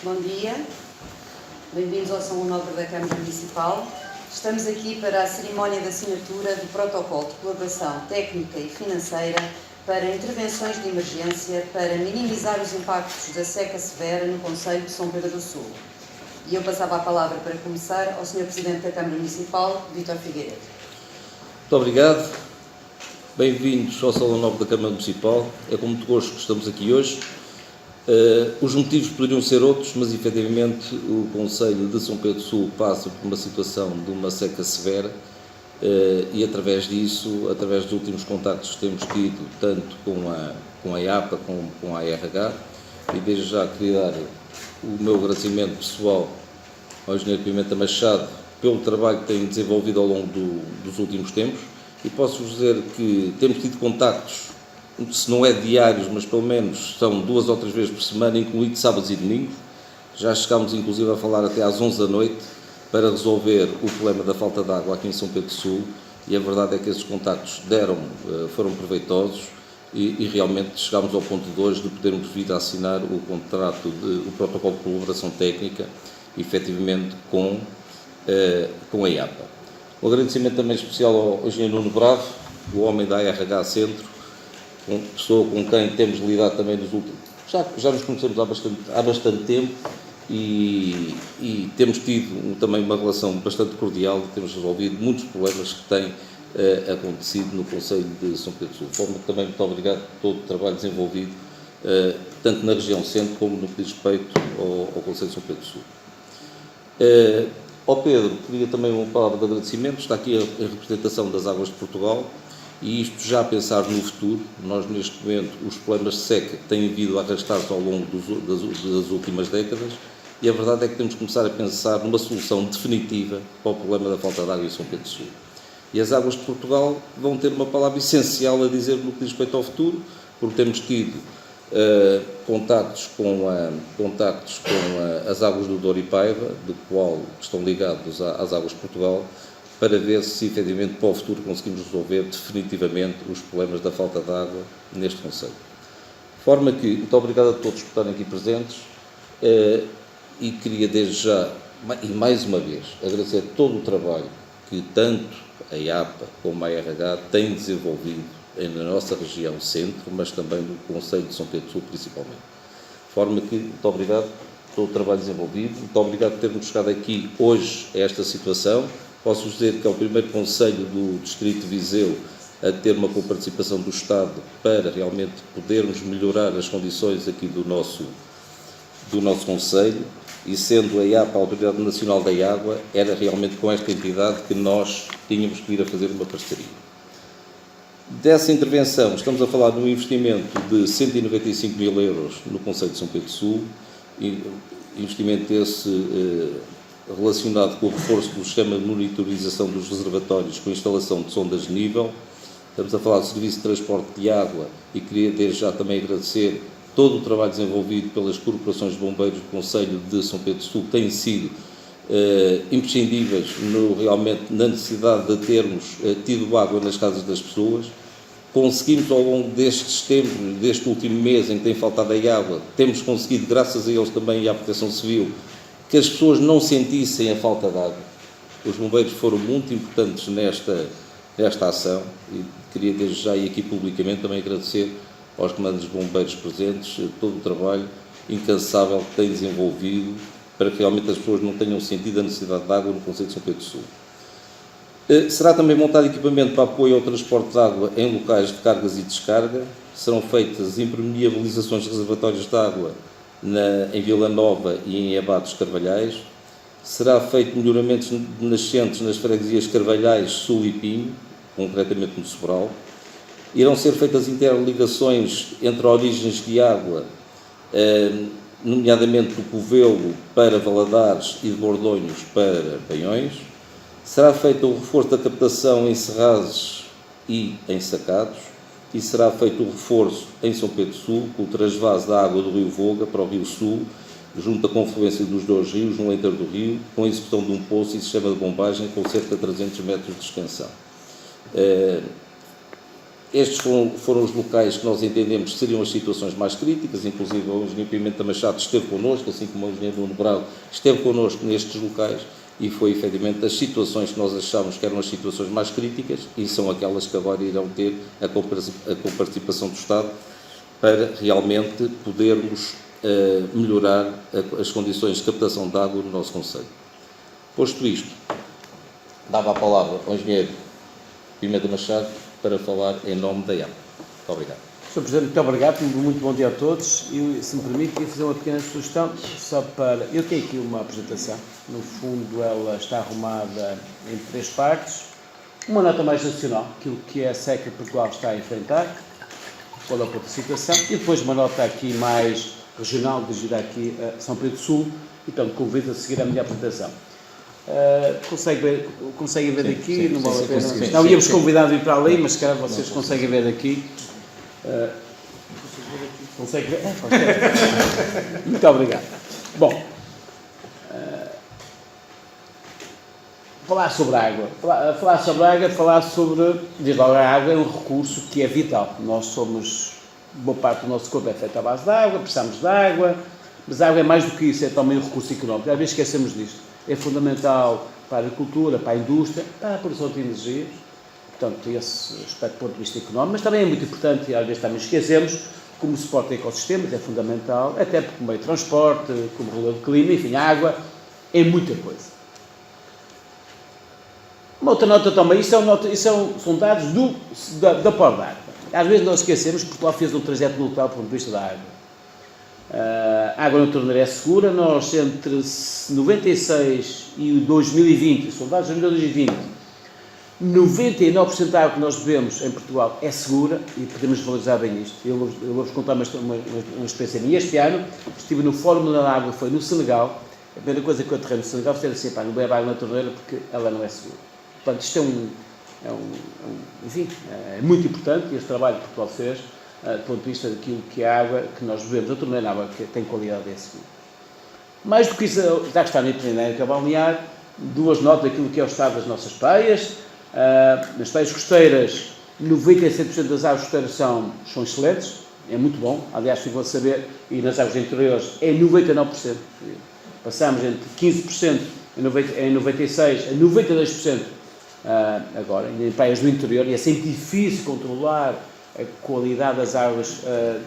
Bom dia, bem-vindos ao Salão Nobre da Câmara Municipal. Estamos aqui para a cerimónia de assinatura do protocolo de colaboração técnica e financeira para intervenções de emergência para minimizar os impactos da seca severa no concelho de São Pedro do Sul. E eu passava a palavra para começar ao Sr. Presidente da Câmara Municipal, Vítor Figueiredo. Muito obrigado. Bem-vindos ao Salão Nobre da Câmara Municipal. É com muito gosto que estamos aqui hoje. Os motivos poderiam ser outros, mas efetivamente o concelho de São Pedro do Sul passa por uma situação de uma seca severa e através disso, através dos últimos contactos que temos tido, tanto com a IAPA como com a ARH, e desde já queria dar o meu agradecimento pessoal ao Engenheiro Pimenta Machado pelo trabalho que tem desenvolvido ao longo dos últimos tempos, e posso-vos dizer que temos tido contactos, se não é diários, mas pelo menos são 2 ou 3 vezes por semana, incluindo sábados e domingos. Já chegámos inclusive a falar até às 11 da noite para resolver o problema da falta de água aqui em São Pedro do Sul, e a verdade é que esses contactos foram proveitosos e realmente chegámos ao ponto de hoje de podermos vir a assinar o contrato, o protocolo de colaboração técnica, efetivamente com a IAPA. Um agradecimento também especial ao engenheiro Nuno Bravo, o homem da ARH Centro, pessoa com quem temos lidado também nos últimos... Já nos conhecemos há bastante tempo e temos tido também uma relação bastante cordial e temos resolvido muitos problemas que têm acontecido no concelho de São Pedro do Sul. De forma que também muito obrigado por todo o trabalho desenvolvido, tanto na região centro como no que diz respeito ao concelho de São Pedro do Sul. Ao Pedro, queria também uma palavra de agradecimento. Está aqui a representação das Águas de Portugal, e isto já a pensar no futuro. Nós, neste momento, os problemas de seca têm vindo a arrastar-se ao longo das últimas décadas, e a verdade é que temos que começar a pensar numa solução definitiva para o problema da falta de água em São Pedro do Sul. E as Águas de Portugal vão ter uma palavra essencial a dizer no que diz respeito ao futuro, porque temos tido contactos com as Águas do Douro e Paiva, do qual estão ligados às Águas de Portugal, para ver se, efetivamente, para o futuro conseguimos resolver definitivamente os problemas da falta de água neste concelho. De forma que, muito obrigado a todos por estarem aqui presentes, e queria desde já, e mais uma vez, agradecer todo o trabalho que tanto a IAPA como a ARH têm desenvolvido na nossa região centro, mas também no concelho de São Pedro do Sul, principalmente. De forma que, muito obrigado por todo o trabalho desenvolvido, muito obrigado por termos chegado aqui hoje a esta situação. Posso dizer que é o primeiro concelho do Distrito de Viseu a ter uma coparticipação do Estado para realmente podermos melhorar as condições aqui do nosso concelho, e sendo a IAPA a Autoridade Nacional da Água, era realmente com esta entidade que nós tínhamos que vir a fazer uma parceria. Dessa intervenção, estamos a falar de um investimento de 195 mil euros no concelho de São Pedro do Sul, investimento esse relacionado com o reforço do sistema de monitorização dos reservatórios com instalação de sondas de nível. Estamos a falar do serviço de transporte de água, e queria desde já também agradecer todo o trabalho desenvolvido pelas corporações de bombeiros do concelho de São Pedro do Sul, que têm sido imprescindíveis realmente na necessidade de termos tido água nas casas das pessoas. Conseguimos, ao longo destes tempos, deste último mês em que tem faltado a água, temos conseguido, graças a eles também e à Proteção Civil, que as pessoas não sentissem a falta de água. Os bombeiros foram muito importantes nesta ação, e queria desde já e aqui publicamente também agradecer aos comandos de bombeiros presentes todo o trabalho incansável que têm desenvolvido para que realmente as pessoas não tenham sentido a necessidade de água no concelho de São Pedro do Sul. Será também montado equipamento para apoio ao transporte de água em locais de cargas e descarga. Serão feitas impermeabilizações de reservatórios de água em Vila Nova e em Abados Carvalhais. Será feito melhoramentos de nascentes nas freguesias Carvalhais, Sul e Pinho, concretamente no Sobral. Irão ser feitas interligações entre origens de água, nomeadamente do Covelo para Valadares e de Bordonhos para Paiões. Será feito o reforço da captação em Serrazes e em Sacados, e será feito o reforço em São Pedro do Sul, com o transvase da água do Rio Voga para o Rio Sul, junto à confluência dos 2 rios, no leito do rio, com a execução de um poço e sistema de bombagem com cerca de 300 metros de extensão. estes foram os locais que nós entendemos que seriam as situações mais críticas, inclusive o engenheiro Pimenta Machado esteve connosco, assim como o engenheiro Nuno Bravo esteve connosco nestes locais, e foi efetivamente as situações que nós achávamos que eram as situações mais críticas, e são aquelas que agora irão ter a coparticipação do Estado para realmente podermos melhorar as condições de captação de água no nosso concelho. Posto isto, dava a palavra ao engenheiro Pimenta Machado para falar em nome da AMP. Muito obrigado. Sr. Presidente, muito obrigado, muito bom dia a todos. E, se me permite, queria fazer uma pequena sugestão, só para... Eu tenho aqui uma apresentação, no fundo ela está arrumada em 3 partes. Uma nota mais nacional, aquilo que a seca Portugal está a enfrentar, qual é a ponto de situação, e depois uma nota aqui mais regional, dirigida aqui a São Pedro do Sul, e portanto convido a seguir a minha apresentação. Conseguem ver daqui? Não vale a pena. Não íamos convidado a ir para ali, mas se calhar vocês conseguem ver daqui. Consegue ver? Muito obrigado. Bom, falar sobre a água. Falar sobre, desde logo, a água é um recurso que é vital. Nós somos, boa parte do nosso corpo é feita à base de água, precisamos de água, mas a água é mais do que isso, é também um recurso económico. Às vezes esquecemos disto. É fundamental para a agricultura, para a indústria, para a produção de energias. Portanto, esse aspecto do ponto de vista económico, mas também é muito importante, e às vezes também esquecemos, como suporte a ecossistemas, é fundamental, até porque meio de transporte, como relevo de clima, enfim, a água é muita coisa. Uma outra nota também, são dados da Port d'Água. Às vezes nós esquecemos que Portugal fez um trajeto neutral do ponto de vista da água. A água na torneira é segura, nós entre 96 e 2020, são dados de 2020, 99% da água que nós bebemos em Portugal é segura e podemos valorizar bem isto. Eu vou-vos contar uma experiência minha. Este ano estive no Fórum da Água, foi no Senegal. A primeira coisa que eu aterrei no Senegal foi dizer assim, pá, não bebe água na torneira porque ela não é segura. Portanto, isto enfim, é muito importante, e este trabalho que Portugal fez, do ponto de vista daquilo que a água que nós bebemos, a torneira, a água que tem qualidade é segura. Mais do que isso, já que está na epidémica balnear, 2 notas daquilo que é o estado das nossas praias. Nas praias costeiras, 97% das águas costeiras são excelentes, é muito bom, aliás, ficou a saber, e nas águas interiores é 99%. Passamos entre 15% em 96% a 92% agora, em praias do interior, e é sempre difícil controlar a qualidade das águas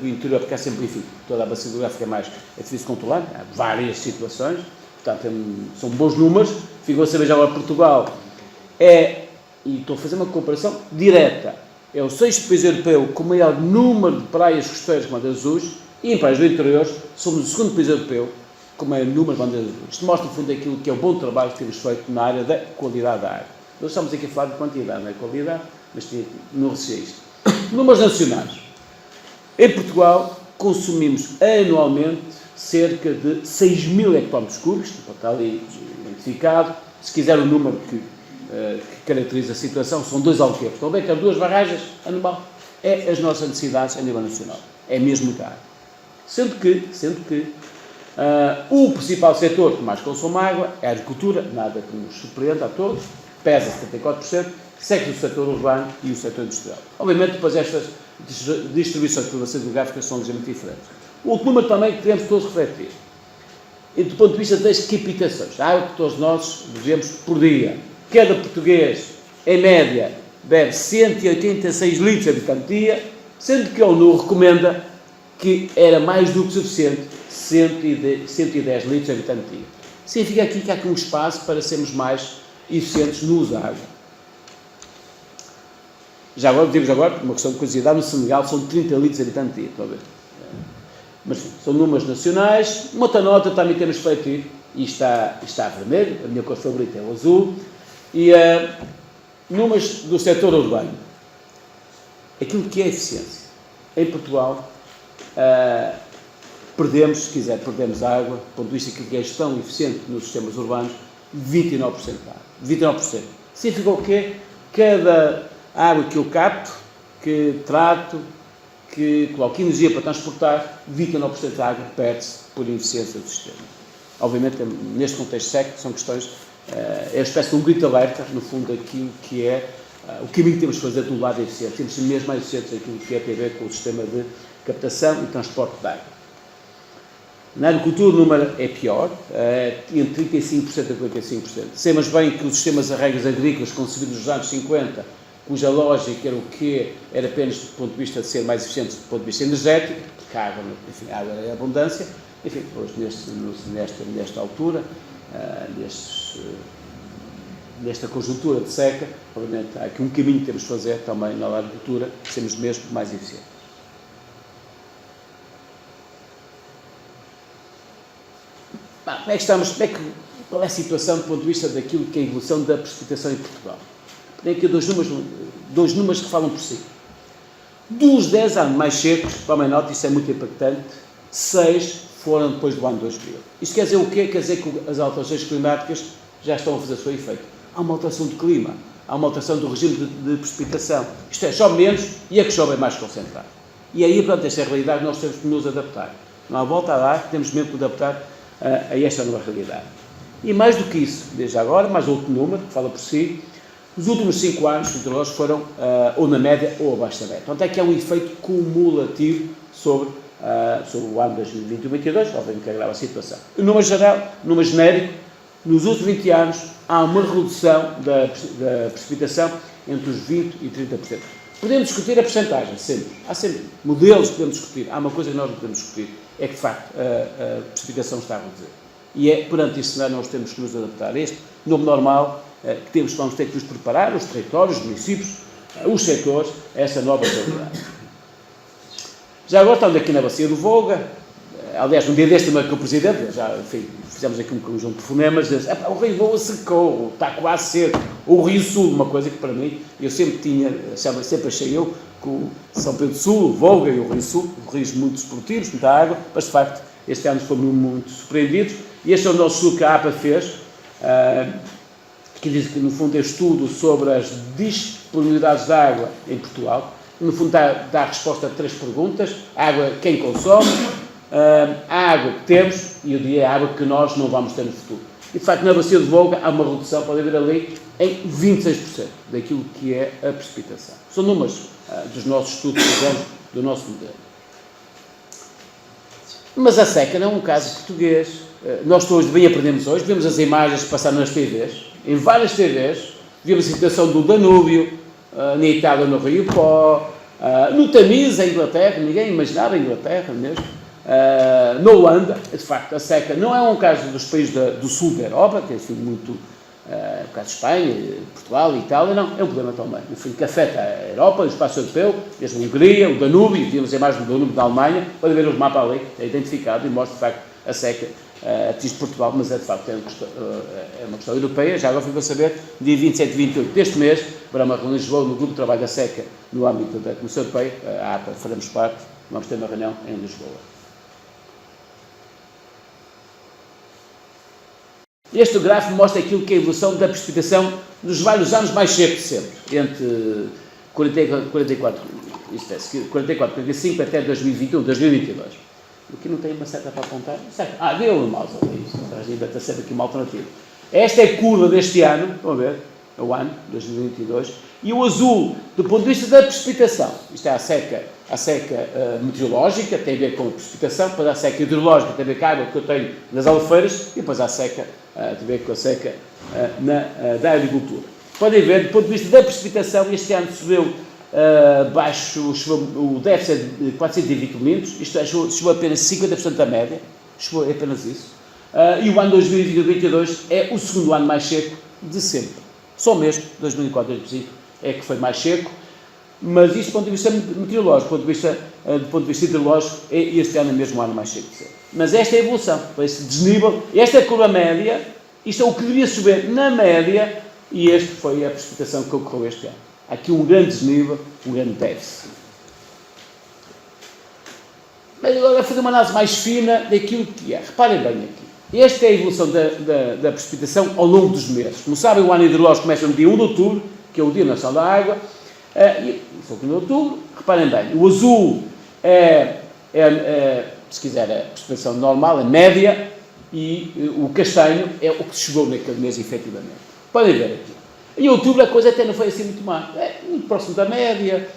do interior, porque há sempre, enfim, toda a bacia hidrográfica é difícil controlar, há várias situações, portanto, são bons números. Ficou a saber já agora Portugal e estou a fazer uma comparação direta, é o 6º país europeu com o maior número de praias costeiras com bandeiras azuis, e em praias do interior somos o 2º país europeu com o maior número de bandeiras azuis. Isto mostra, no fundo, aquilo que é o bom trabalho que temos feito na área da qualidade da água. Nós estamos aqui a falar de quantidade, não é qualidade, mas não recheia isto. Números nacionais. Em Portugal, consumimos anualmente cerca de 6.000 hectómetros cúbicos, está ali identificado. Se quiser o número que caracteriza a situação, são 2 alqueires. Estão a ver que há 2 barragens anual. É as nossas necessidades a nível nacional. É mesmo muita água. Sendo que o principal setor que mais consome água é a agricultura, nada que nos surpreenda a todos, pesa 74%, segue o setor urbano e o setor industrial. Obviamente, depois estas distribuições de populações geográficas são ligeiramente diferentes. O outro número também que devemos todos refletir, e do ponto de vista das captações, a água que todos nós bebemos por dia. Cada português, em média, bebe 186 litros de habitante dia, sendo que a ONU recomenda que era mais do que suficiente 110 litros de habitante dia. Significa aqui que há aqui um espaço para sermos mais eficientes no uso da água. Já agora, digo uma questão de curiosidade, no Senegal são 30 litros de habitante dia, estão a ver? Mas são números nacionais. Uma outra nota também temos feito, e está vermelho, a minha cor favorita é o azul, e números do setor urbano. Aquilo que é eficiência. Em Portugal, perdemos água, do ponto de vista que é gestão eficiente nos sistemas urbanos, 29% da água. 29%. Significa o quê? Cada água que eu capto, que trato, que coloco energia para transportar, 29% da água perde-se por ineficiência do sistema. Obviamente, neste contexto seco, são questões, é uma espécie de um grito de alerta, no fundo, daquilo que é o caminho que temos de fazer do lado eficiente. Temos de ser mesmo mais eficientes naquilo que tem a ver com o sistema de captação e transporte de água. Na agricultura o número é pior, entre 35% a 45%. Sabemos bem que os sistemas de arregos agrícolas concebidos nos anos 50, cuja lógica era o quê? Era apenas do ponto de vista de ser mais eficientes do ponto de vista energético, porque a água, enfim, a água é abundância. Enfim, hoje nesta altura, nesta conjuntura de seca, obviamente há aqui um caminho que temos de fazer também na agricultura, sermos mesmo mais eficientes. Como é que estamos? Qual é a situação do ponto de vista daquilo que é a evolução da precipitação em Portugal? Tem aqui dois números que falam por si. Dos 10 anos mais secos, tomem nota, isso é muito impactante, 6 foram depois do ano 2000. Isto quer dizer o quê? Quer dizer que as alterações climáticas já estão a fazer o seu efeito. Há uma alteração do clima, há uma alteração do regime de precipitação. Isto é, chove menos e a que chove é mais concentrado. E aí, portanto, esta é a realidade, nós temos que nos adaptar. Não há volta a dar, temos mesmo que adaptar a esta nova realidade. E mais do que isso, desde agora, mais outro número, que fala por si, os últimos 5 anos os meteorológicos foram ou na média ou abaixo da média. Portanto, é que há um efeito cumulativo sobre o ano 2020 e 2022, obviamente que agrava a situação. O número geral, o número genérico, nos últimos 20 anos há uma redução da precipitação entre os 20% e 30%. Podemos discutir a percentagem, sempre. Há sempre modelos que podemos discutir. Há uma coisa que nós não podemos discutir, é que, de facto, a precipitação está a reduzir. E é, perante esse cenário, nós temos que nos adaptar a este novo normal, que vamos ter que nos preparar, os territórios, os municípios, os setores, a essa nova realidade. Já agora estamos aqui na Bacia do Volga, aliás, no dia deste também com o Presidente, já fizemos aqui um conjunto de fonemas, o Rio Volga secou, está quase seco, o Rio Sul, uma coisa que para mim, eu sempre achei eu, que o São Pedro do Sul, o Volga e o Rio Sul, rios muito esportivos, muita água, mas de facto, este ano fomos muito surpreendidos, e este é o nosso estudo que a APA fez, que diz que, no fundo, é um estudo sobre as disponibilidades de água em Portugal. No fundo, dá a resposta a 3 perguntas. A água, quem consome, a água que temos e a água que nós não vamos ter no futuro. E, de facto, na Bacia de Volga há uma redução, pode haver ali, em 26% daquilo que é a precipitação. São números dos nossos estudos que fizemos, do nosso modelo. Mas a seca não é um caso português. Nós todos bem aprendemos hoje, vemos as imagens que passaram nas TVs, em várias TVs, vimos a situação do Danúbio, na Itália, no Rio Pó, no Tamise, em Inglaterra, ninguém imaginava a Inglaterra mesmo, na Holanda. De facto, a seca não é um caso dos países do sul da Europa, que é assim muito, o caso de Espanha, Portugal e Itália, não, é um problema também, enfim, que afeta a Europa, o espaço europeu, mesmo a Hungria, o Danúbio, vimos a imagem do Danúbio da Alemanha, pode ver o mapa ali, é identificado e mostra, de facto, a seca atinge Portugal, mas é de facto é uma questão europeia. Já agora fico a saber, dia 27 e 28 deste mês, haverá uma reunião em Lisboa no grupo de trabalho da seca no âmbito da Comissão Europeia, a APA, faremos parte, vamos ter uma reunião em Lisboa. Este gráfico mostra aquilo que é a evolução da precipitação nos vários anos mais secos sempre, entre 44, 45 até 2021, 2022. Aqui não tem uma seta para apontar. Deu o mouse ali, ainda está sempre aqui uma alternativa. Esta é a curva deste ano, estão a ver? É o ano, 2022. E o azul, do ponto de vista da precipitação. Isto é a seca meteorológica, tem a ver com a precipitação, depois a seca hidrológica, tem a ver com a água que eu tenho nas albufeiras, e depois a seca, tem a ver com a seca da agricultura. Podem ver, do ponto de vista da precipitação, este ano subiu o déficit de 420 milímetros, isto é, chegou apenas 50% da média, chegou apenas isso, e o ano 2022 é o segundo ano mais seco de sempre. Só mesmo 2004 e 2005 é que foi mais seco, mas isto do ponto de vista meteorológico, do ponto de vista hidrológico, este ano é mesmo o ano mais seco de sempre. Mas esta é a evolução, esse desnível, esta é a curva média, isto é o que devia subir na média, e esta foi a precipitação que ocorreu este ano. Há aqui um grande desnível, um grande déficit. Mas agora vou fazer uma análise mais fina daquilo que é. Reparem bem aqui. Esta é a evolução da precipitação ao longo dos meses. Como sabem, o ano hidrológico começa no dia 1 de outubro, que é o Dia Nacional da Água, e foi no 1 de outubro. Reparem bem, o azul se quiser, a precipitação normal, a média, e o castanho é o que chegou naquele mês, efetivamente. Podem ver aqui. Em outubro a coisa até não foi assim muito má, muito próximo da média.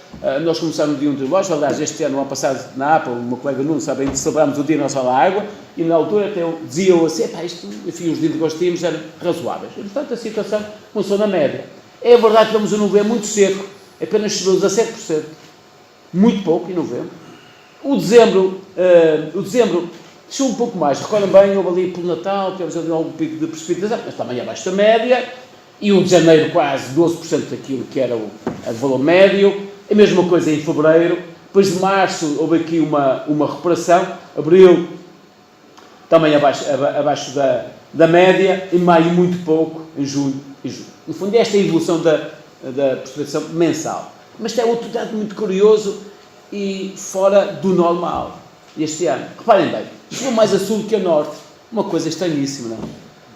Nós começámos no dia 1 de loja, aliás, este ano passado na APA, o meu colega Nuno, sabem, celebrámos o Dia Nacional da Água, e na altura até diziam assim, isto, enfim, os dias que nós tínhamos eram razoáveis. E, portanto, a situação começou na média. É verdade que estamos a novembro muito seco, apenas choveu 17%, muito pouco em novembro. O dezembro desceu um pouco mais, recordam bem, houve ali pelo Natal, tivemos ali algum pico de precipitação, mas também abaixo da média, e o de janeiro quase 12% daquilo que era o valor médio, a mesma coisa em fevereiro, depois de março houve aqui uma recuperação, abril também abaixo da média, em maio muito pouco, em junho e julho. No fundo, esta é a evolução da precipitação mensal. Mas tem outro dado muito curioso e fora do normal este ano. Reparem bem, choveu mais a sul que a norte, uma coisa estranhíssima, não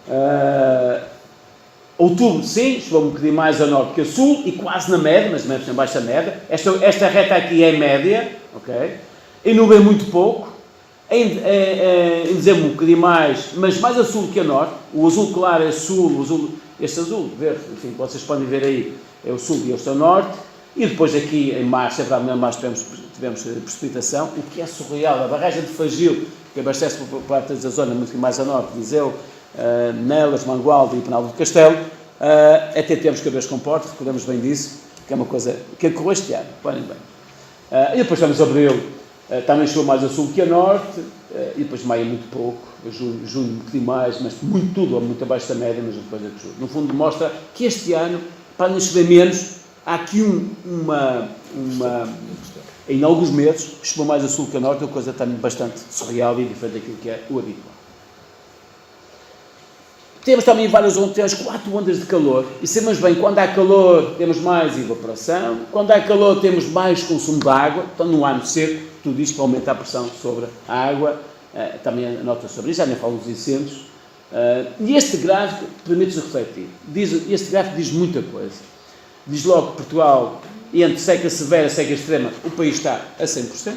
é? Outubro, sim, choveu um bocadinho mais a norte que a sul, e quase na média, mas menos em baixa média. Esta reta aqui é média, ok? Em novembro muito pouco, em dezembro um bocadinho mais, mas mais a sul que a norte. O azul claro é sul, este azul verde, enfim, vocês podem ver aí, é o sul e este é o norte. E depois aqui em março, tivemos precipitação, o que é surreal. A barragem de Fagil, que abastece por parte da zona muito mais a norte, Viseu, Nelas, Mangualde e Penalva do Castelo, até temos cabelos com porte, recordamos bem disso, que é uma coisa que ocorreu este ano, reparem bem. E depois temos abril, também choveu mais a sul que a norte, e depois maio muito pouco, junho um bocadinho mais, mas muito abaixo da média, mas depois é que julho. No fundo mostra que este ano, para não chover menos, há aqui em alguns meses, choveu mais a sul que a norte, uma coisa também bastante surreal e diferente daquilo que é o habitual. Temos também várias ondas, temos 4 ondas de calor, e sabemos bem, quando há calor temos mais evaporação, quando há calor temos mais consumo de água, então no ano seco, tudo isto aumenta a pressão sobre a água, também a nota sobre isso, já nem falo dos incêndios, e este gráfico permite-nos refletir, este gráfico diz muita coisa, diz logo que Portugal, entre seca severa e seca extrema, o país está a 100%,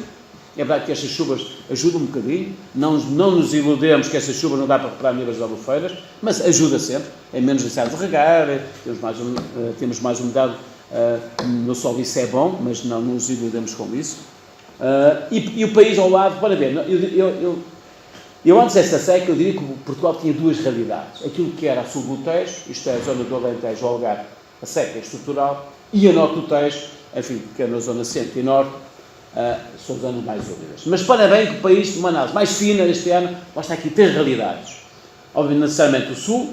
é verdade que estas chuvas ajudam um bocadinho, não nos iludemos que estas chuvas não dá para reparar níveis de albufeiras, mas ajuda sempre, é menos necessário de regar, temos mais umidade no solo, isso é bom, mas não nos iludemos com isso. E o país ao lado, para ver, eu antes desta seca, eu diria que Portugal tinha 2 realidades, aquilo que era a sul do Tejo, isto é a zona do Alentejo, o Algarve, a seca é estrutural, e a norte do Tejo, enfim, que é na zona centro e norte, são zonas mais úmidas. Mas para bem que o país, de uma análise mais fina este ano, mostra aqui 3 realidades. Obviamente, necessariamente o sul,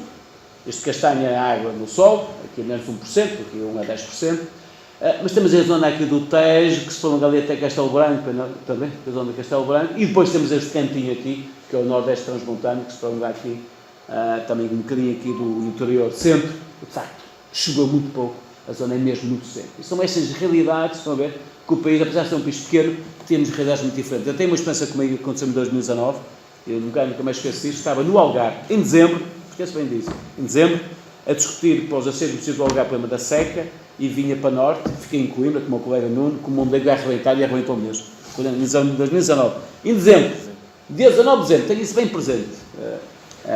este castanha é água no solo, aqui é menos de 1%, aqui 1 a 10%, mas temos a zona aqui do Tejo, que se prolonga ali até Castelo Branco, também, a zona de Castelo Branco, e depois temos este cantinho aqui, que é o Nordeste Transmontano, que se prolonga aqui, também um bocadinho aqui do interior centro. De facto, choveu muito pouco, a zona é mesmo muito seca. E são estas realidades, estão a ver, que o país, apesar de ser um país pequeno, temos realidades muito diferentes. Eu tenho uma experiência comigo que aconteceu em 2019, eu nunca mais esqueci disso, estava no Algarve, em dezembro, esqueço bem disso, em dezembro, a discutir para os acessos municípios do Algarve o problema da seca, e vinha para norte, fiquei em Coimbra, com o meu colega Nuno, com o mundo ia arrebentar e arrebentou mesmo. Foi em 2019. Em dezembro, dia 19 de dezembro, tenho isso bem presente.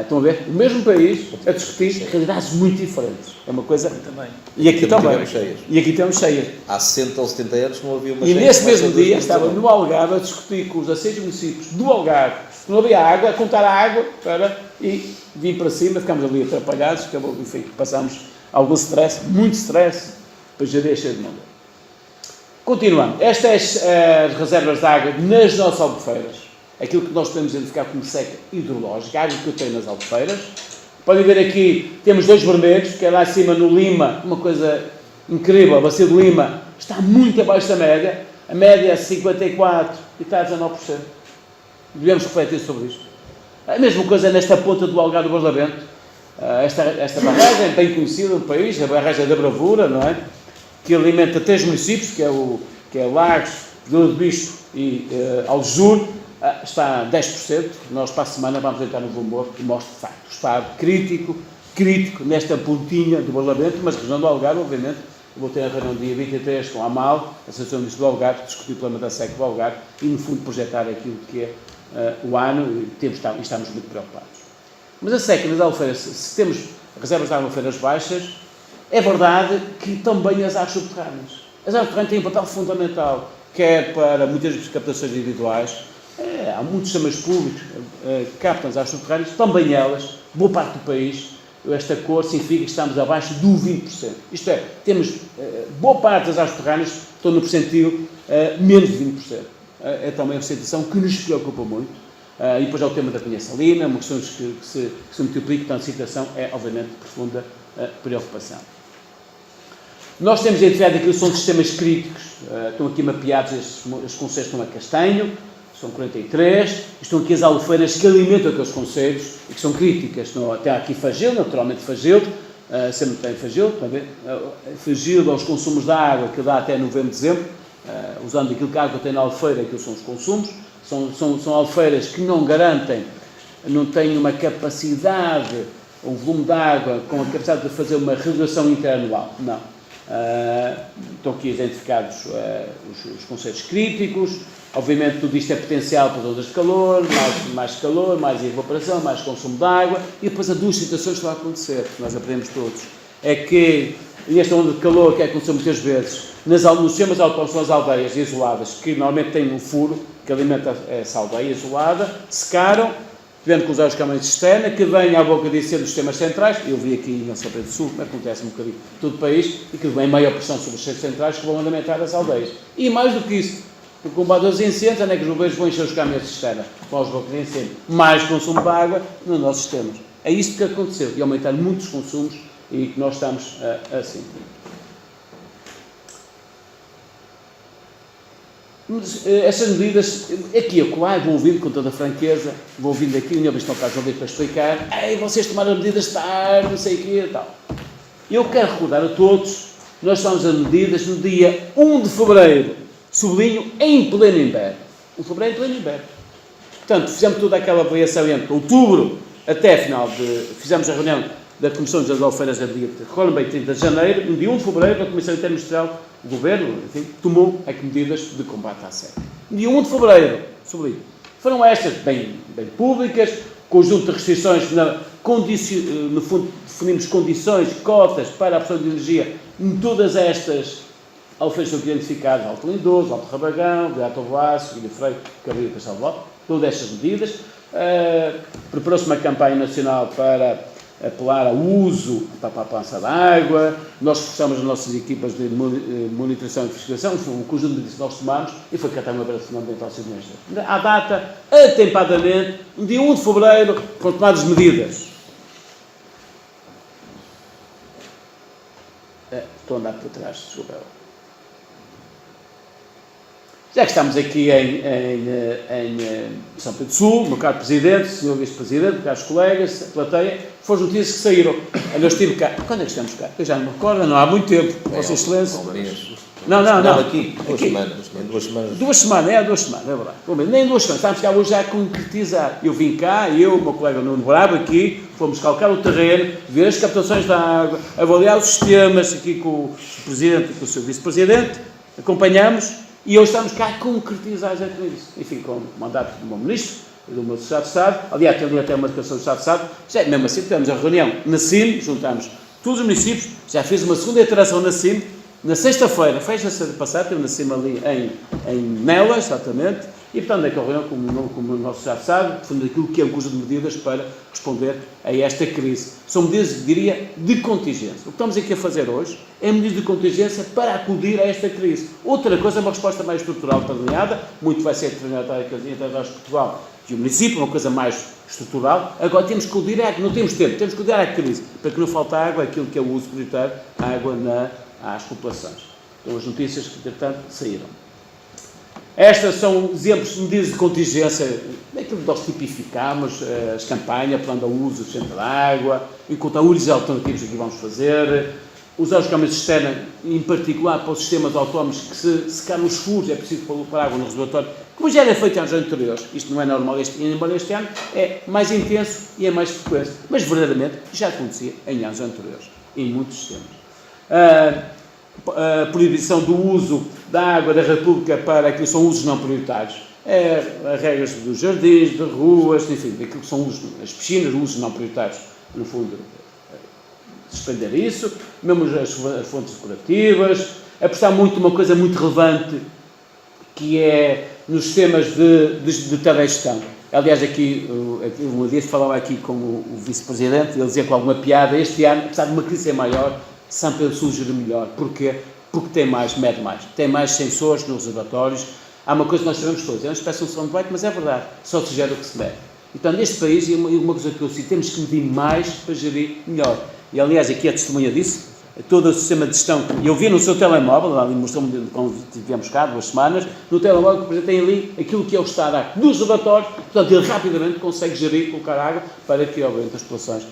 Estão a ver? O mesmo país a discutir realidades muito diferentes. É uma coisa... Também. E aqui também. Cheias. E aqui temos cheias. Há 60 ou 70 anos não havia uma E cheia. nesse mesmo dia estava no Algarve a discutir com os 6 municípios do Algarve, que não havia água, a contar a água, e vim para cima, ficámos ali atrapalhados, acabou, enfim, passámos algum stress, muito stress, para gerir cheio de mão. Continuando. Estas as reservas de água nas nossas albufeiras. Aquilo que nós podemos identificar como seca hidrológica, a água que eu tenho nas albufeiras. Podem ver aqui, temos 2 vermelhos, que é lá acima no Lima, uma coisa incrível, a bacia do Lima está muito abaixo da média, a média é 54 e está a 19%. Devemos refletir sobre isto. A mesma coisa nesta ponta do Algarve do Barlavento, esta barragem bem conhecida no país, a barragem da Bravura, não é? Que alimenta 3 municípios, que é Lagos, Vila do Bispo e Aljur, está a 10%, nós para a semana vamos entrar no Valmor e mostra de facto o estado crítico nesta pontinha do Barlavento, mas região do Algarve, obviamente, eu vou ter a reunião dia 23 com a AMAL, a Associação Municipal do Algarve, discutir o problema da seca do Algarve e no fundo projetar aquilo que é o ano e estamos muito preocupados. Mas a seca nas albufeiras, se temos reservas de albufeiras baixas, É verdade que também as águas subterrâneas. As águas subterrâneas têm um papel fundamental, quer para muitas captações individuais, há muitos sistemas públicos que captam as águas subterrâneas, também elas, boa parte do país, esta cor significa que estamos abaixo do 20%. Isto é, temos boa parte das águas subterrâneas estão no percentil menos de 20%. É também uma situação que nos preocupa muito. E depois há o tema da Cunha Salina, uma questão que se multiplica, portanto a situação é, obviamente, de profunda preocupação. Nós temos identificado aquilo que são sistemas críticos, estão aqui mapeados estes concelhos, estão a Castanho, são 43, estão aqui as albufeiras que alimentam aqueles concelhos e que são críticas. Tem aqui Fagil, naturalmente Fagil, sempre tem Fagil, Fagil aos consumos da água, que dá até novembro, dezembro, usando aquilo que a água tem na albufeira, aquilo são os consumos, são albufeiras que não garantem, não têm uma capacidade, um volume de água com a capacidade de fazer uma regulação interanual, não. Estão aqui identificados os conceitos críticos. Obviamente tudo isto é potencial para ondas de calor, mais calor, mais evaporação, mais consumo de água, e depois há duas situações que vão acontecer, que nós aprendemos todos. É que nesta onda de calor, que aconteceu muitas vezes, nos sistemas autónomos são as aldeias isoladas, que normalmente têm um furo que alimenta essa aldeia isolada, secaram, tivendo que usar os caminhões de cisterna, que vêm à boca de incêndio dos sistemas centrais. Eu vi aqui em São Pedro do Sul, acontece um bocadinho todo o país, e que vem maior pressão sobre os sistemas centrais que vão alimentar as aldeias. E mais do que isso, o combate aos incêndios, onde é que os bombeiros vão encher os caminhões de cisterna com os bocas de incêndio? Mais consumo de água nos nossos sistemas. É isto que aconteceu, e aumentar muitos consumos, e que nós estamos assim. Essas medidas, aqui e acolá, vou ouvindo com toda a franqueza, vou ouvindo aqui, minha vez estão cá para explicar, vocês tomaram medidas tarde, não sei o quê e tal. Eu quero recordar a todos, nós tomamos as medidas no dia 1 de fevereiro, sublinho, em pleno inverno. 1 de fevereiro em pleno inverno. Portanto, fizemos toda aquela avaliação entre outubro até final fizemos a reunião da Comissão das Albufeiras da dia, recordo bem, 30 de janeiro, no dia 1 de fevereiro, a Comissão Interministerial, o Governo, enfim, tomou medidas de combate à seca. No dia 1 de fevereiro, sublinho, foram estas bem públicas, conjunto de restrições, no fundo, definimos condições, cotas para a produção de energia em todas estas albufeiras que estão identificadas, Alto Lindoso, Alto Rabagão, Beato Alvoaço, Ilha Freio, Cabril e Castelo de Ló, todas estas medidas. Preparou-se uma campanha nacional para apelar ao uso para a poupança de água. Nós reforçamos as nossas equipas de monitoração e fiscalização, foi um conjunto de medidas que nós tomamos e foi catar uma operação fundamental à data, atempadamente, no dia 1 de fevereiro, foram tomadas medidas. Estou a andar por trás, desculpa. Já que estamos aqui em São Pedro do Sul, meu caro Presidente, Sr. Vice-Presidente, caros colegas, plateia, foram as notícias que saíram. Eu estive cá. Quando é que estamos cá? Eu já não me recordo, não há muito tempo. Vossa Excelência. Não. Aqui, 2 semanas. 2 semanas, é verdade. Nem 2 semanas, estamos cá hoje já a concretizar. Eu vim cá, o meu colega Nuno Bravo aqui, fomos calcar o terreno, ver as captações da água, avaliar os sistemas, aqui com o Presidente e com o Sr. Vice-Presidente, acompanhamos. E hoje estamos cá a concretizar exatamente isso. Enfim, com o mandato do meu Ministro e do meu Secretário de Estado. Aliás, tem ali até uma declaração do Estado de Estado. Já, mesmo assim, tivemos a reunião na CIM, juntamos todos os municípios, já fiz uma segunda iteração na CIM, na sexta-feira, foi esta semana passada, teve na CIM ali em Nelas, exatamente, e portanto, naquela reunião com o nosso Secretário de Estado, defendendo aquilo que é um conjunto de medidas para responder a esta crise. São medidas, diria, de contingência. O que estamos aqui a fazer hoje é medidas de contingência para acudir a esta crise. Outra coisa é uma resposta mais estrutural planeada, muito vai ser determinada entre nós, Portugal e o município, uma coisa mais estrutural. Agora temos que acudir não temos tempo, temos que acudir à crise, para que não falte água, aquilo que é o uso prioritário, água às populações. Então, as notícias que, portanto, saíram. Estas são exemplos de medidas de contingência, aquilo que nós tipificamos, as campanhas, apelando ao uso eficiente da água, encontrar usos alternativos que vamos fazer, usar os caminhões de cisterna, em particular para os sistemas autónomos que se secaram os furos, é preciso pôr água no reservatório, como já era feito em anos anteriores. Isto não é normal, embora este ano é mais intenso e é mais frequente, mas verdadeiramente já acontecia em anos anteriores, em muitos sistemas. A proibição do uso da água da República para aquilo que são usos não prioritários. As regras dos jardins, de ruas, enfim, aquilo que são usos, as piscinas, usos não prioritários, no fundo, suspender isso, mesmo as fontes decorativas, apostar muito numa coisa muito relevante, que é nos sistemas de telegestão. Aliás, aqui, uma vez falava aqui com o vice-presidente, ele dizia com alguma piada, este ano, apesar de uma crise ser maior, São Pedro Sul gera melhor. Porquê? Porque tem mais, mede mais. Tem mais sensores nos reservatórios. Há uma coisa que nós sabemos todos, é uma espécie de soundbite, mas é verdade, só se gera o que se mede. Então, neste país, e uma coisa que eu cito, temos que medir mais para gerir melhor. E, aliás, aqui é testemunha disso, todo o sistema de gestão, eu vi no seu telemóvel, ali mostrou-me quando tivemos cá, 2 semanas, no telemóvel que tem ali aquilo que é o estado da água dos reservatórios, portanto, ele rapidamente consegue gerir, colocar água para que, obviamente, as populações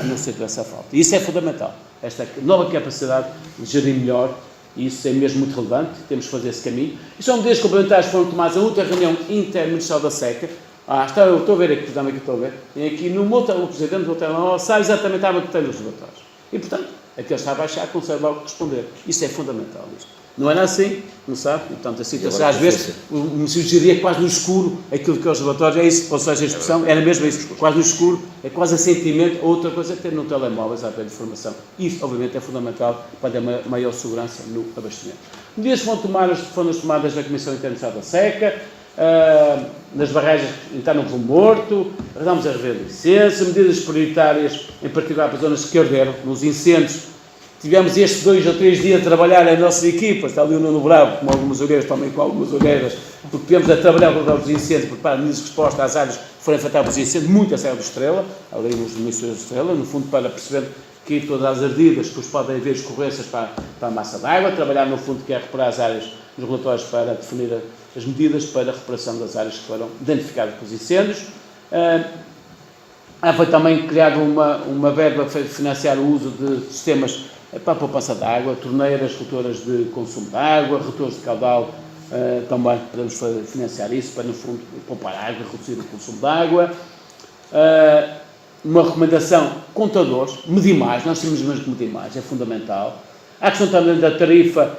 não se essa falta. E isso é fundamental, esta nova capacidade de gerir melhor. E isso é mesmo muito relevante, temos que fazer esse caminho. E são medidas complementares que foram tomadas em outra reunião interministerial da SECA. Eu estou a ver aqui, também que estou a ver, e aqui no meu o presidente do telemóvel sabe exatamente a água que tem nos reservatórios. E, portanto, aquele está a baixar, consegue logo responder. Isso é fundamental. Isto. Não era assim, não sabe? E, portanto, assim, às vezes, o município geria quase no escuro aquilo que é os reservatórios, é isso, ou seja, a expressão, era mesmo isso, quase no escuro, é quase a sentimento, outra coisa é ter no telemóvel, exatamente, informação. Isso, obviamente, é fundamental para ter maior segurança no abastecimento. Medidas foram tomadas na Comissão Internacional da SECA, nas barragens está no Rio Morto, damos a rever licença, medidas prioritárias, em particular para as zonas que arderam, nos incêndios. Tivemos estes 2 ou 3 dias a trabalhar a nossa equipa, está ali o Nuno Bravo, com algumas olheiras, também com algumas olheiras, porque tivemos a trabalhar com os incêndios, preparar medidas de resposta às áreas que foram afetadas pelos incêndios, muito a Serra do Estrela, ali nos municípios de Estrela, no fundo para perceber que todas as ardidas, que podem haver escorrências para a massa de água, trabalhar no fundo que é recuperar as áreas nos relatórios para definir as medidas para a recuperação das áreas que foram identificadas pelos incêndios. Foi também criada uma verba para financiar o uso de sistemas para a poupança de água, torneiras redutoras de consumo de água, retores de caudal, também podemos financiar isso para, no fundo, poupar água, reduzir o consumo de água. Uma recomendação, contadores, medir mais, nós temos mesmo que medir mais, é fundamental. A questão também da tarifa,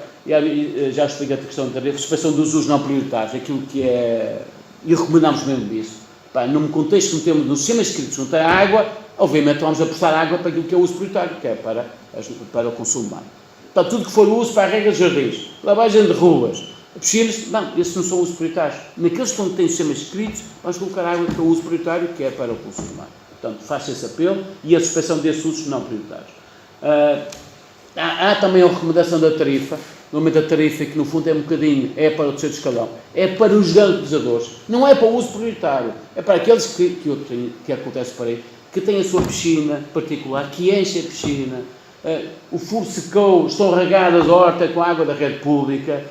já expliquei a questão da tarifa, suspensão dos usos não prioritários, aquilo que é, e recomendamos mesmo isso. Num contexto que metemos nos sistemas escritos, não tem água, obviamente vamos apostar água para aquilo que é o uso prioritário, que é para o consumo humano. Portanto, tudo que for uso para a regra de jardins, lavagem de ruas, piscinas, não, esses não são usos prioritários. Naqueles que têm sistemas escritos, vamos colocar água que é o uso prioritário, que é para o consumo humano. Portanto, faz esse apelo e a suspensão desses usos não prioritários. Há também a recomendação da tarifa, normalmente a tarifa que no fundo é um bocadinho, é para o terceiro escalão, é para os grandes utilizadores, não é para o uso prioritário, é para aqueles que acontece por aí, que têm a sua piscina particular, que enchem a piscina, o furo secou, estão regadas a horta com a água da rede pública,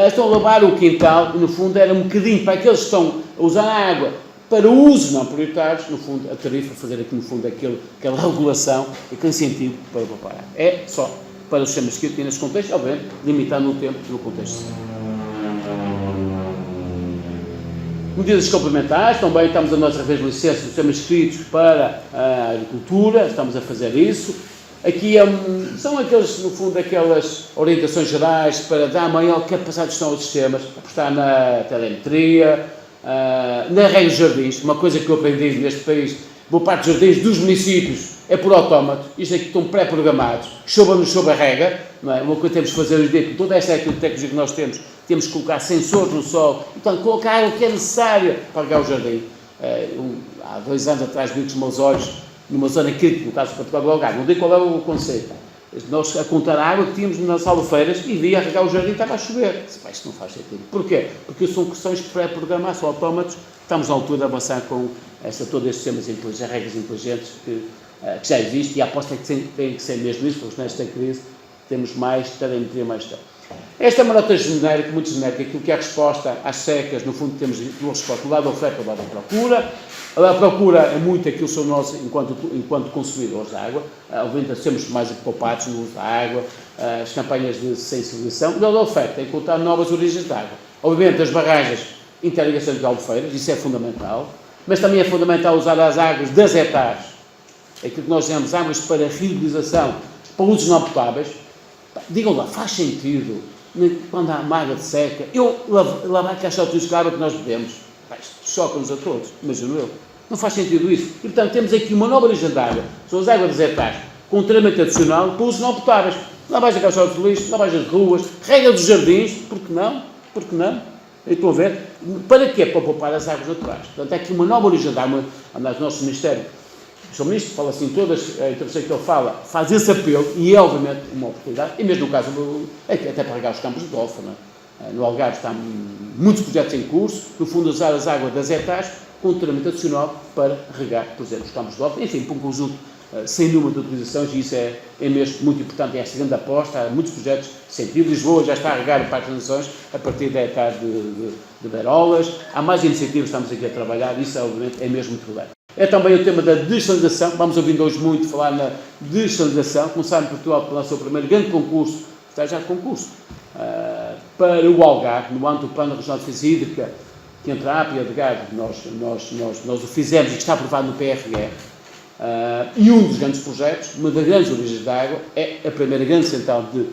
estão a lavar o quintal, e no fundo era um bocadinho para aqueles que estão a usar a água para usos não prioritários, no fundo a tarifa fazer aqui no fundo aquela regulação, aquele incentivo para poupar água. É só para os sistemas escritos e nesse contexto, obviamente, limitando o tempo no contexto. Medidas complementares, também estamos a nós a rever licenças dos sistemas escritos para a agricultura, estamos a fazer isso. Aqui são aqueles, no fundo, aquelas orientações gerais para dar maior capacidade de gestão aos sistemas, apostar na telemetria, na regra dos jardins, uma coisa que eu aprendi neste país, boa parte dos jardins dos municípios é por autómato, isto aqui estão pré-programados, chova nos chova a rega, não é? Uma coisa que temos que fazer hoje em dia, com toda esta tecnologia que nós temos que colocar sensores no solo, portanto, colocar água que é necessária para regar o jardim. Há 2 anos atrás vi com os meus olhos, numa zona crítica, no caso de Portugal do Algarve, não digo qual é o conceito, nós a contar a água que tínhamos nas albufeiras e via a regar o jardim e estava a chover. Isto não faz sentido. Porquê? Porque são questões pré-programadas, são autómatos, estamos na altura de avançar com todos estes sistemas inteligentes, regras inteligentes que já existe e a aposta é que tem que ser mesmo isso, porque nesta crise temos mais telemetria, mais tal. Esta é uma nota genérica, muito genérica, aquilo que é a resposta às secas, no fundo temos duas respostas, do lado da oferta e do lado da procura. A procura é muito aquilo que somos nós enquanto consumidores de água, obviamente temos mais poupados no uso da água, as campanhas de sensibilização, e do lado da oferta, encontrar novas origens de água. Obviamente as barragens, interligações de albufeiras, isso é fundamental, mas também é fundamental usar as águas das hectares, aquilo que nós chamamos águas para reutilização, para usos não potáveis. Digam lá, faz sentido, quando há uma água de seca, eu lavar caixotes de água que nós bebemos, isto choca-nos a todos, imagino eu. Não faz sentido isso. E, portanto, temos aqui uma nova origem de água, são as águas das hectares, com um tratamento adicional para usos não potáveis. Lavagem da caixa de lixo, lavagem de ruas, rega dos jardins, por que não? Por que não? Estão a ver? Para quê? Para poupar as águas naturais. Portanto, é aqui uma nova origem da água. Aliás, o nosso Ministério, o Sr. Ministro, fala assim, todas a intervenção que ele fala, faz esse apelo, e é obviamente uma oportunidade, e mesmo no caso, até para regar os campos de golfe, não é? No Algarve estão muitos projetos em curso, no fundo usar as águas das hectares com um tratamento adicional para regar, por exemplo, os campos de golfe, enfim, para um conjunto sem número de utilizações, e isso é mesmo muito importante, é esta grande aposta, há muitos projetos de incentivo. Lisboa já está a regar o Parque das Nações a partir da hectare de Beirolas, há mais iniciativas, estamos aqui a trabalhar, isso obviamente é mesmo muito relevante. É também o tema da dessalinização, vamos ouvindo hoje muito falar na dessalinização, começaram em Portugal pelo seu primeiro grande concurso, está já de concurso, para o Algarve, no âmbito do Plano Regional de Defesa Hídrica, que entre a APA e a DGAD, nós o fizemos e que está aprovado no PRR. E um dos grandes projetos, uma das grandes origens da água, é a primeira grande central de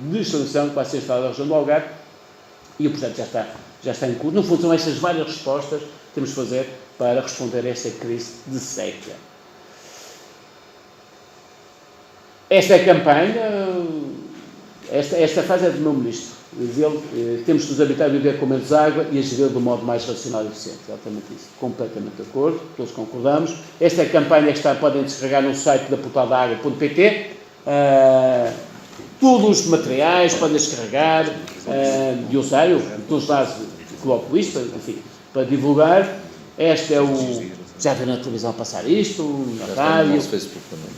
dessalinização que vai ser instalada na região do Algarve, e o projeto já está em curso. No fundo, são estas várias respostas que temos de fazer para responder a esta crise de seca. Esta é a campanha, esta fase é do meu ministro. Temos que nos habitar a viver com menos água e a gerir de um modo mais racional e eficiente. Exatamente isso. Completamente de acordo, todos concordamos. Esta é a campanha que podem descarregar no site da portaldaagua.pt. Todos os materiais podem descarregar e usar. Eu, todos lá, coloco isto, enfim, para divulgar. Este é o... Já viram na televisão passar isto, na rádio.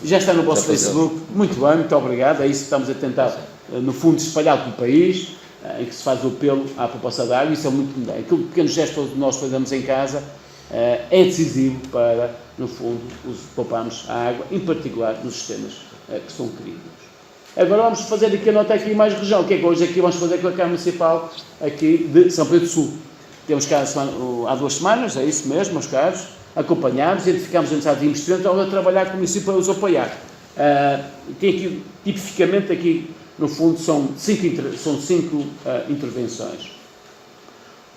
Já está no vosso Facebook. Muito bem, muito obrigado. É isso que estamos a tentar, no fundo, espalhar pelo país, em que se faz o apelo à poupança de água. Isso é muito bem. Aquele pequeno gesto que nós fazemos em casa é decisivo para, no fundo, pouparmos a água, em particular nos sistemas que são críticos. Agora vamos fazer aqui a nota aqui mais região. O que é que hoje aqui vamos fazer com a Câmara Municipal aqui de São Pedro do Sul? Temos cá há 2 semanas, é isso mesmo, meus caros, acompanhámos, identificámos a necessidade de investimento, estamos a trabalhar com o município para os apoiar. Tem aqui, tipificamente aqui, no fundo, são 5 intervenções.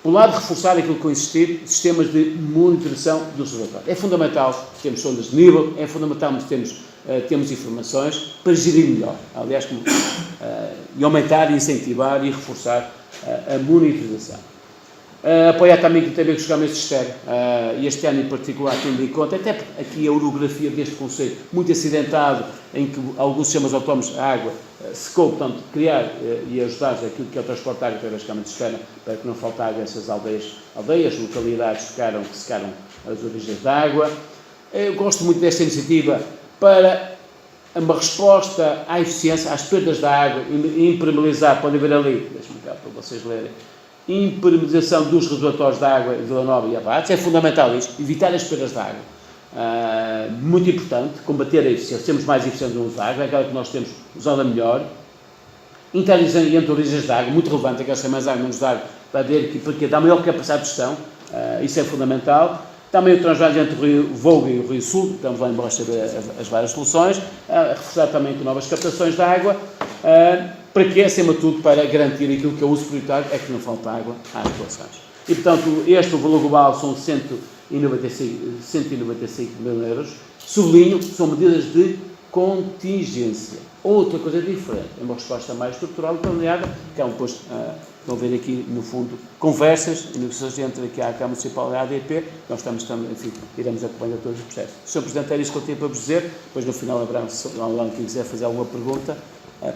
Por um lado, reforçar aquilo que consistir, sistemas de monitoração dos reservatórios. É fundamental termos sondas de nível, é fundamental termos informações para gerir melhor. Aliás, e aumentar, incentivar e reforçar a monitorização. Apoiar também que tem a ver com os caminhos de externo, e este ano em particular, tendo em conta, até aqui a orografia deste concelho, muito acidentado, em que alguns sistemas autónomos, a água, secou, portanto, criar e ajudar aquilo que é o transporte de água através das câmaras de externa, para que não falte água a essas aldeias, localidades que secaram as origens da água. Eu gosto muito desta iniciativa para uma resposta à eficiência, às perdas da água, e impermeabilizar, podem ver ali, deixe-me cá para vocês lerem, impermeabilização dos reservatórios de água em Vila Nova e Abates, é fundamental isto, evitar as perdas de água. Muito importante, combater a eficiência, sermos mais eficientes no uso da água, é aquela que nós temos usada melhor. Inteligência entre origens de água, muito relevante, aquela que mais água, menos água, para ver aqui, porque dá maior capacidade de gestão, isso é fundamental. Também o transvase entre o Rio Volga e o Rio Sul, estamos lá embaixo a ver as várias soluções, reforçar também com novas captações de água, para que, acima de tudo, para garantir aquilo que é o uso prioritário, é que não falta água às populações. E, portanto, o valor global são 195 mil euros. Sublinho, são medidas de contingência. Outra coisa diferente, é uma resposta mais estrutural e planeada, que é depois, estão a ver aqui, no fundo, conversas e negociações entre aqui a Câmara Municipal e a ADP, nós estamos também, enfim, iremos acompanhar todos os processos. Sr. Presidente, era isso que eu tinha para vos dizer, depois no final haverá, quem quiser fazer alguma pergunta,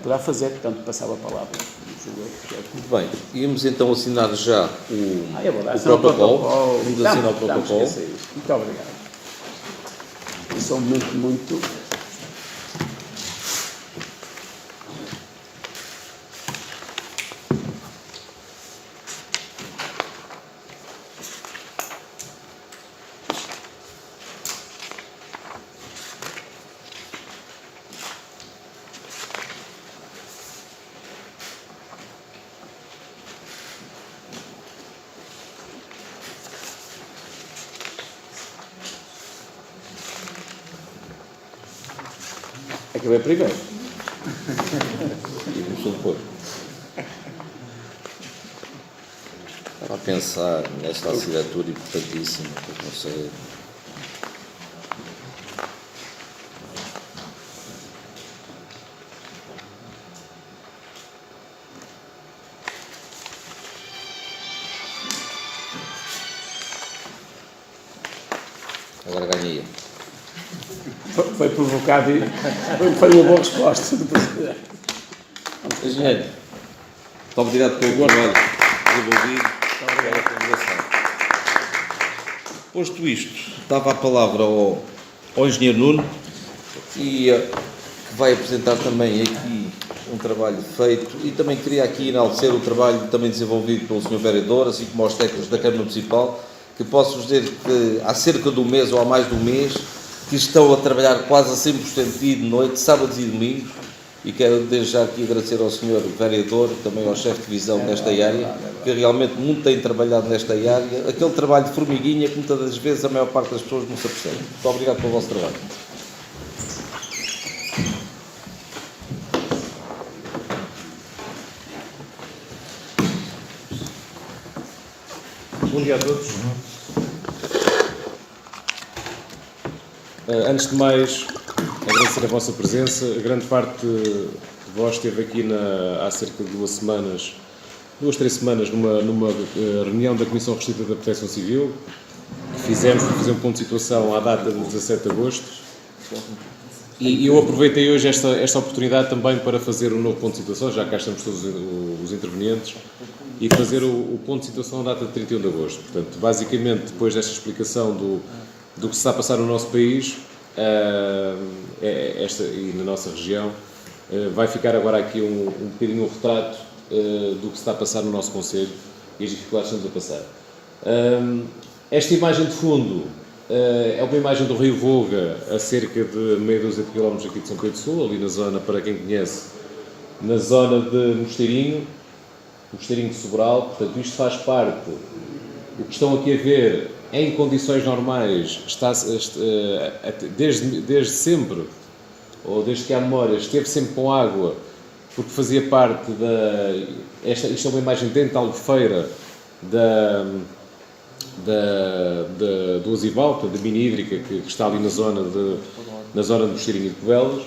poderá fazer, portanto, passava a palavra. Muito bem, íamos então assinar já o protocolo. Vamos assinar o protocolo. Muito obrigado. Isso é um momento muito... Acabei primeiro. E começou depois. Estava a pensar nesta assinatura importantíssima, que eu não sei. Agora ganhei eu. Foi provocado e foi uma boa resposta. Engenheiro, muito obrigado pelo trabalho desenvolvido. Pela colaboração. Posto isto, dava a palavra ao engenheiro Nuno e que vai apresentar também aqui um trabalho feito e também queria aqui enaltecer o trabalho também desenvolvido pelo Sr. Vereador, assim como aos técnicos da Câmara Municipal, que posso dizer que há cerca de um mês ou há mais de um mês que estão a trabalhar quase a 100% dia e de noite, sábados e domingos, e quero desde já aqui agradecer ao Sr. Vereador, também ao chefe de divisão desta área, que realmente muito tem trabalhado nesta área, aquele trabalho de formiguinha que muitas das vezes a maior parte das pessoas não se apercebe. Muito obrigado pelo vosso trabalho. Bom dia a todos. Antes de mais, agradecer a vossa presença. A grande parte de vós esteve aqui há cerca de 3 semanas, numa reunião da Comissão Restrita da Proteção Civil, que fizemos para fazer um ponto de situação à data de 17 de agosto. E eu aproveitei hoje esta oportunidade também para fazer um novo ponto de situação, já que cá estamos todos os intervenientes, e fazer o ponto de situação à data de 31 de agosto. Portanto, basicamente, depois desta explicação do que se está a passar no nosso país e na nossa região, vai ficar agora aqui um bocadinho um retrato do que se está a passar no nosso concelho e as dificuldades que estamos a passar. Esta imagem de fundo é uma imagem do Rio Voga, a cerca de meia dúzia de quilómetros aqui de São Pedro do Sul, ali na zona, para quem conhece, na zona de Mosteirinho de Sobral. Portanto, isto faz parte, o que estão aqui a ver, em condições normais, desde sempre, ou desde que há memória, esteve sempre com água, porque fazia parte isto é uma imagem dentro da albufeira do Azival, portanto, da mini hídrica que está ali na zona de Mosteirinho e de Covelas.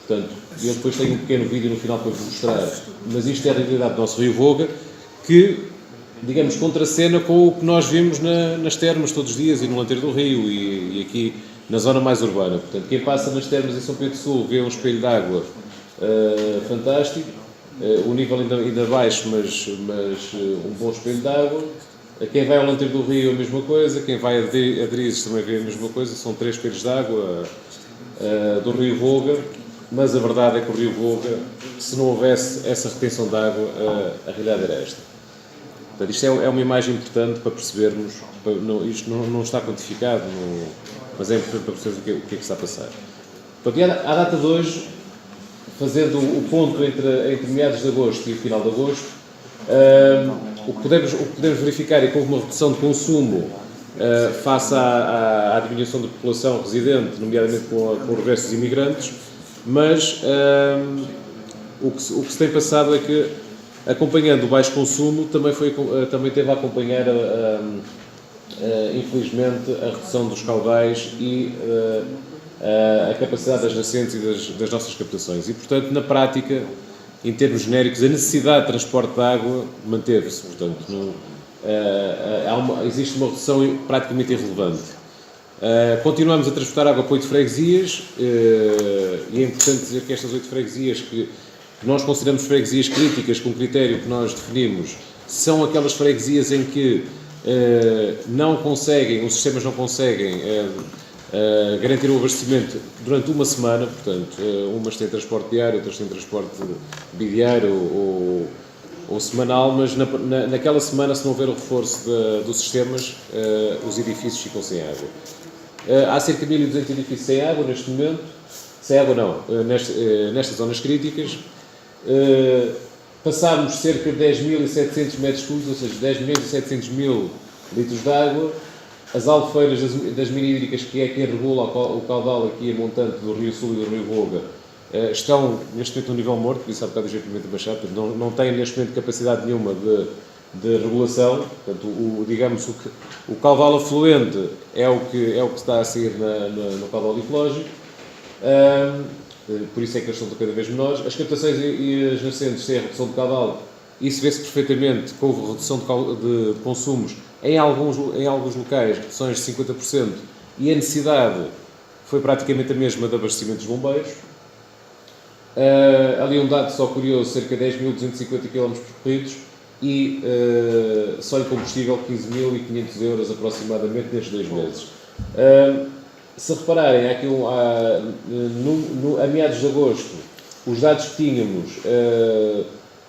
Portanto, eu depois tenho um pequeno vídeo no final para vos mostrar, mas isto é a realidade do nosso Rio Voga, que, digamos, contracena com o que nós vemos nas termas todos os dias e no Lanteiro do Rio e aqui na zona mais urbana. Portanto, quem passa nas termas em São Pedro do Sul vê um espelho de água fantástico, o nível ainda baixo, mas um bom espelho de água. Quem vai ao Lanteiro do Rio a mesma coisa, quem vai a Drizes também vê a mesma coisa, são 3 espelhos de água do Rio Voga. Mas a verdade é que o Rio Voga, se não houvesse essa retenção de água, a realidade era esta. Portanto, isto é uma imagem importante para percebermos, isto não está quantificado, mas é importante para percebermos o que é que está a passar. Portanto, à data de hoje, fazendo o ponto entre meados de agosto e o final de agosto, o que podemos verificar é que houve uma redução de consumo face à diminuição da população residente, nomeadamente com o regresso dos imigrantes. Mas o que se tem passado é que, acompanhando o baixo consumo, também teve a acompanhar, infelizmente, a redução dos caudais e a capacidade das nascentes e das nossas captações. E, portanto, na prática, em termos genéricos, a necessidade de transporte de água manteve-se. Portanto, existe uma redução praticamente irrelevante. Continuamos a transportar água para 8 freguesias e é importante dizer que estas 8 freguesias que nós consideramos freguesias críticas com o critério que nós definimos são aquelas freguesias em que os sistemas não conseguem garantir o abastecimento durante uma semana. Portanto, umas têm transporte diário, outras têm transporte bidiário ou semanal, mas naquela semana, se não houver o reforço dos sistemas, os edifícios ficam sem água. Há cerca de 1.200 edifícios sem água neste momento, nestas zonas críticas. Passámos cerca de 10.700 metros cúbicos, ou seja, 10.700.000 litros de água. As albufeiras das mini-hídricas, que é quem regula o caudal aqui a montante do Rio Sul e do Rio Voga, estão neste momento no nível morto, por isso há bocado o Pimenta Machado, não têm neste momento capacidade nenhuma de regulação. Portanto, o caudal afluente é o que está a sair no caudal difológico, por isso é que eles são cada vez menores. As captações e as nascentes têm a redução de caudal, isso vê-se perfeitamente que houve redução de consumos em alguns locais, reduções de 50%, e a necessidade foi praticamente a mesma de abastecimento dos bombeiros. Ali um dado só curioso, cerca de 10.250 km percorridos e só em combustível 15.500 euros aproximadamente nestes 2 meses. Se repararem, há aqui a meados de agosto, os dados que tínhamos,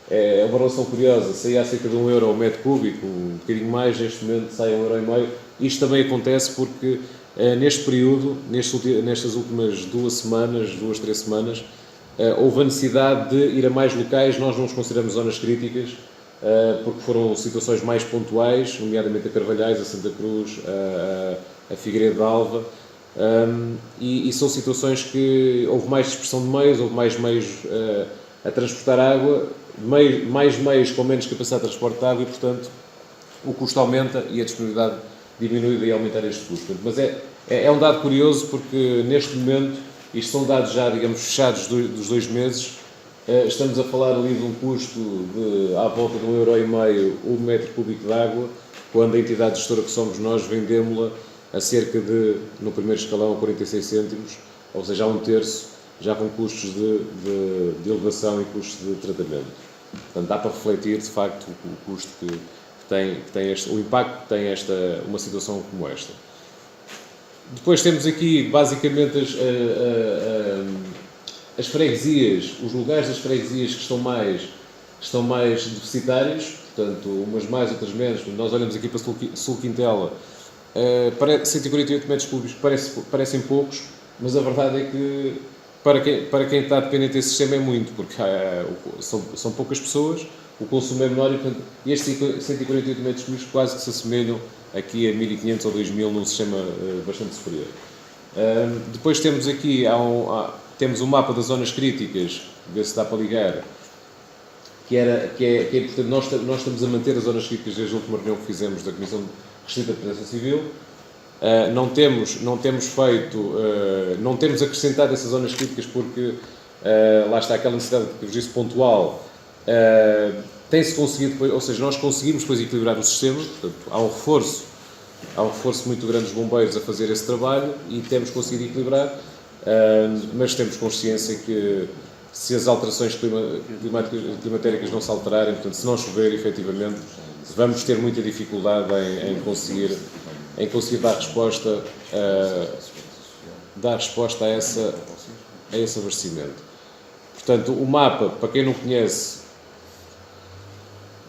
é uma relação curiosa, saía a cerca de 1 euro ao metro cúbico, um bocadinho mais, neste momento sai a 1,5 euro. Isto também acontece porque neste período, nestas últimas 2, 3 semanas, houve a necessidade de ir a mais locais. Nós não os consideramos zonas críticas, porque foram situações mais pontuais, nomeadamente a Carvalhais, a Santa Cruz, a Figueiredo de Alva, e são situações que houve mais dispersão de meios, houve mais meios a transportar água, mais meios com menos capacidade de transporte de água e, portanto, o custo aumenta e a disponibilidade diminui, daí aumentar este custo. Mas é um dado curioso porque, neste momento, isto são dados já, digamos, fechados dos 2 meses, estamos a falar ali de um custo de à volta de 1,5 euro o metro cúbico de água, quando a entidade gestora que somos nós vendemos-la a cerca de, no primeiro escalão, a 46 cêntimos, ou seja, a 1/3, já com custos de elevação e custos de tratamento. Portanto, dá para refletir, de facto, o custo que tem o impacto que tem uma situação como esta. Depois temos aqui, basicamente, as freguesias, os lugares das freguesias que estão mais deficitários, portanto, umas mais, outras menos. Nós olhamos aqui para Sul Quintela, 148 metros cúbicos parecem poucos, mas a verdade é que para quem está dependente desse sistema é muito, porque são poucas pessoas, o consumo é menor e, portanto, estes 148 metros cúbicos quase que se assemelham aqui a 1.500 ou 2.000 num sistema bastante superior. Depois temos aqui temos um mapa das zonas críticas, ver se dá para ligar, que é importante. Nós estamos a manter as zonas críticas desde a última reunião que fizemos da Comissão Restrita de Proteção Civil. Não temos acrescentado essas zonas críticas porque lá está aquela necessidade que vos disse pontual. Tem-se conseguido, ou seja, nós conseguimos depois equilibrar o sistema, portanto, há um reforço muito grande dos bombeiros a fazer esse trabalho e temos conseguido equilibrar, mas temos consciência que se as alterações climatéricas não se alterarem, portanto, se não chover, efetivamente, vamos ter muita dificuldade em conseguir dar resposta a esse abastecimento. Portanto, o mapa, para quem não conhece,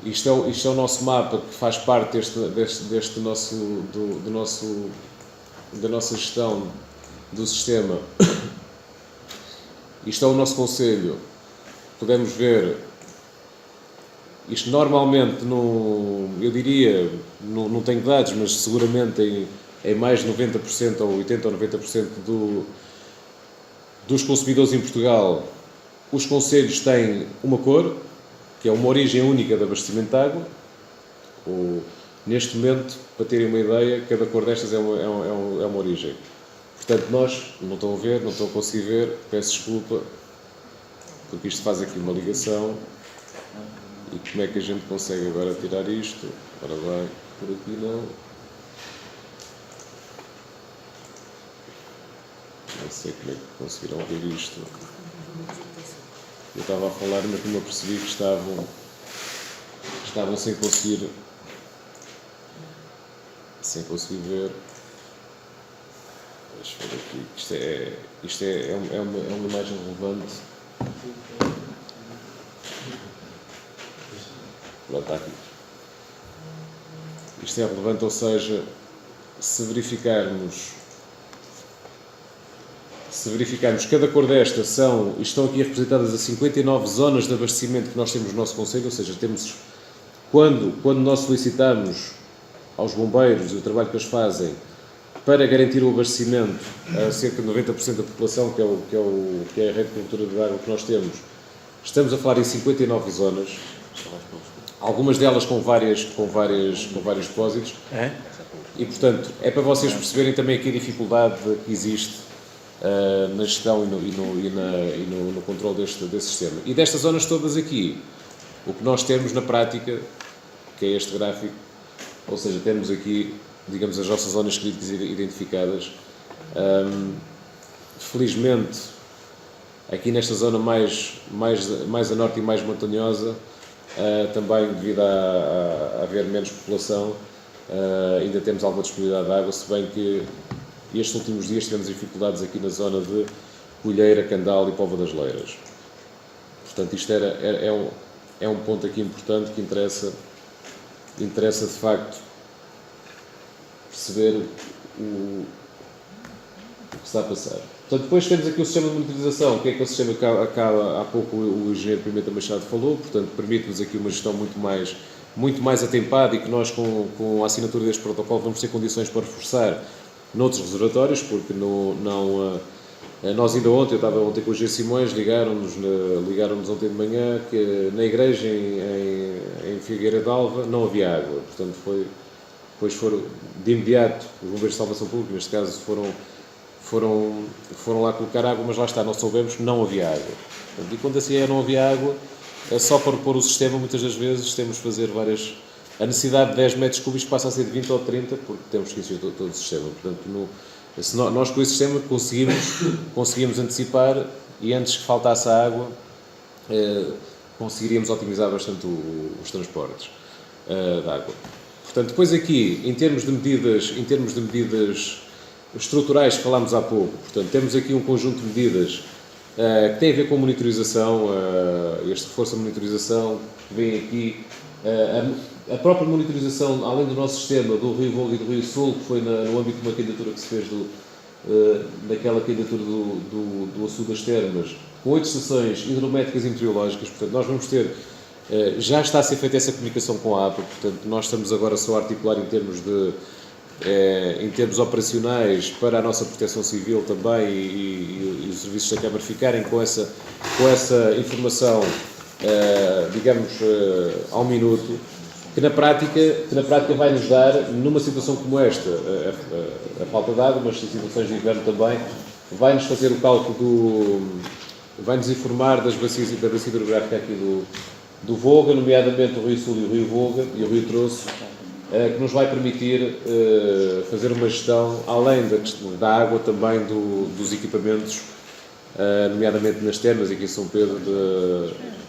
isto é o nosso mapa que faz parte da nossa gestão do sistema. Isto é o nosso concelho. Podemos ver, isto normalmente, eu diria, não tenho dados, mas seguramente em mais de 90% ou 80% ou 90% dos consumidores em Portugal, os concelhos têm uma cor, que é uma origem única de abastecimento de água. Neste momento, para terem uma ideia, cada cor destas é uma origem. Portanto, nós, não estão a ver, não estão a conseguir ver, peço desculpa, porque isto faz aqui uma ligação. E como é que a gente consegue agora tirar isto? Ora bem, por aqui não. Não sei como é que conseguiram ver isto. Eu estava a falar, mas não me apercebi que estavam sem conseguir ver. Deixa eu ver aqui. Isto é uma imagem relevante. Pronto, está aqui. Isto é relevante, ou seja, se verificarmos cada cor desta estão aqui representadas as 59 zonas de abastecimento que nós temos no nosso concelho, ou seja, temos, quando nós solicitamos aos bombeiros o trabalho que eles fazem para garantir o abastecimento a cerca de 90% da população, que é a rede de cobertura de água que nós temos, estamos a falar em 59 zonas, algumas delas com vários depósitos, e portanto é para vocês perceberem também aqui a dificuldade que existe na gestão e no controle deste sistema. E destas zonas todas aqui, o que nós temos na prática, que é este gráfico, ou seja, temos aqui, digamos, as nossas zonas críticas identificadas, Felizmente, aqui nesta zona mais a norte e mais montanhosa, também devido a haver menos população, ainda temos alguma disponibilidade de água, se bem que estes últimos dias tivemos dificuldades aqui na zona de Colheira, Candal e Póvoa das Leiras. Portanto, isto é um ponto aqui importante que interessa de facto perceber o que está a passar. Portanto, depois temos aqui o sistema de monitorização, que é aquele sistema que há pouco o engenheiro Pimenta Machado falou, portanto, permite-nos aqui uma gestão muito mais atempada e que nós, com a assinatura deste protocolo, vamos ter condições para reforçar noutros reservatórios, porque nós ainda ontem, eu estava ontem com o G. Simões, ligaram-nos ontem de manhã que na igreja em Figueira de Alva não havia água, portanto depois foram de imediato os bombeiros de salvação pública, neste caso foram lá colocar água, mas lá está, nós soubemos que não havia água. Portanto, e quando assim não havia água, só para repor o sistema, muitas das vezes temos de fazer a necessidade de 10 metros cúbicos passa a ser de 20 ou 30, porque temos que encher todo o sistema. Portanto, nós com esse sistema conseguimos antecipar e antes que faltasse a água, conseguiríamos otimizar bastante os transportes de água. Portanto, depois aqui, em termos de medidas estruturais que falámos há pouco, portanto, temos aqui um conjunto de medidas que tem a ver com a monitorização, este reforço da monitorização, que vem aqui, a própria monitorização, além do nosso sistema, do Rio Volga e do Rio Sul, que foi no âmbito de uma candidatura que se fez daquela candidatura do Açu das Termas, com 8 estações hidrométricas e meteorológicas, portanto, nós vamos ter, já está a ser feita essa comunicação com a APA, portanto, nós estamos agora só a articular em termos operacionais para a nossa proteção civil também e os serviços da Câmara ficarem com essa informação, digamos, ao minuto, que na prática vai nos dar, numa situação como esta, a falta de água, mas em situações de inverno também, vai-nos fazer o cálculo vai-nos informar da bacia hidrográfica aqui do Volga, nomeadamente o Rio Sul e o Rio Volga e o Rio Troço, que nos vai permitir fazer uma gestão, além da água, também dos equipamentos, nomeadamente nas termas, aqui em São Pedro,